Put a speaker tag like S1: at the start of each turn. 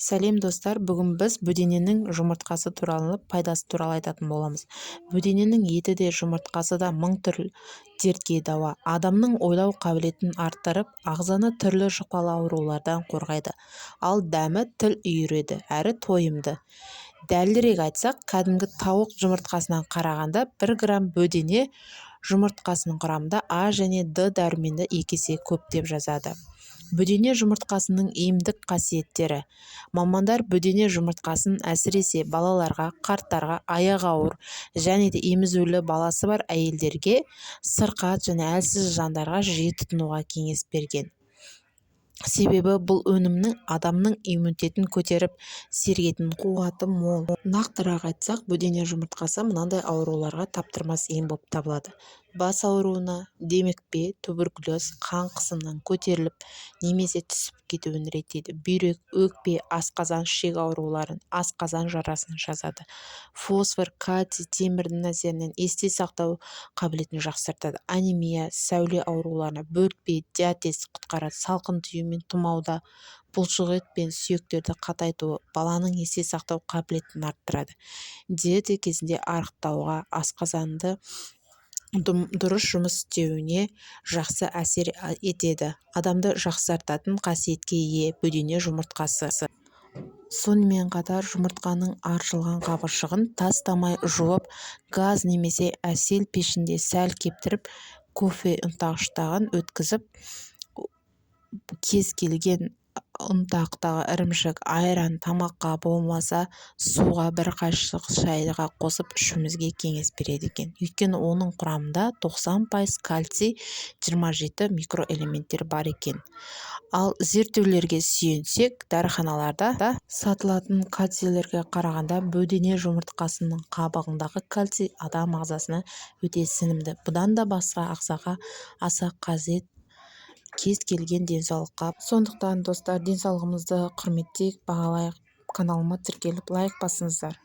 S1: Сәлем достар, бүгін біз бөдененің жұмыртқасы туралы пайдасы туралы айтатын боламыз. Бөдененің еті де жұмыртқасы да мың түрлі дертке дауа. Адамның ойлау қабілетін арттырып, ағзаны түрлі жұқпалы аурулардан қорғайды. Ал дәмі тіл үйіреді, әрі тойымды. Дәлірек айтсақ, кәдімгі тауық жұмыртқасынан қарағанда 1 грамм бөдене жұмыртқасының құрамында А және Д дәруменді 2 есе көп деп жазады. Бөдене жұмыртқасының емдік қасиеттері. Мамандар бөдене жұмыртқасын әсіресе балаларға, қарттарға, аяғы ауыр және де емізулі баласы бар әйелдерге, сырқат және әлсіз жандарға жиі тұтынуға кеңес берген. Себебі бұл өнімнің адамның иммунитетін көтеріп, сергетін қуаты мол. Нақтырақ айтсақ, бөдене жұмыртқасы мынандай ауруларға таптырмас ем болып табылады. Бас ауруына, демікпе, туберкулез, қан қысымынан көтеріліп, немесе түсіп кетуін реттейді. Бүйрек, өкпе, асқазан, ішек ауруларын, асқазан жарасын жазады. Фосфор, кальций, темірдің әсерінен есте сақтау қабілетін жақсартады. Анемия, сәуле ауруларына, бөртпе, диатез құтқарады. Салқын тию мен тұмауда, бұлшықет пен сүйектерді қатайтуы баланың есте сақтау қабілетін арттырады. Диета кезінде арықтауға, асқазанды дұрыс жұмыс істеуіне жақсы әсер етеді. Адамды жақсартатын қасиетке ие бөдене жұмыртқасы. Сонымен қатар жұмыртқаның аршылған қабыршағын тастамай жуып, газ немесе әсел пешінде сәл кептіріп, кофе ұнтағыштан өткізіп, кез келген ұнтақтағы ірімшік, айран, тамаққа болмаса суға 1 қашық шайға қосып ішуімізге кеңес береді екен. Өйткені оның құрамында 90% кальций, 27 микроэлементтер бар екен. Ал зерттеулерге сүйенсек, дәріханаларда сатылатын кальцийлерге қарағанда бөдене жұмыртқасының қабығындағы кальций адам ағзасына өте сіңімді. Бұдан да басқа ағзаға аса қажет кез келген денсаулыққа. Сондықтан достар, денсаулығымызды құрметтейік, бағалайық. Каналыма тіркеліп лайк басыңыздар.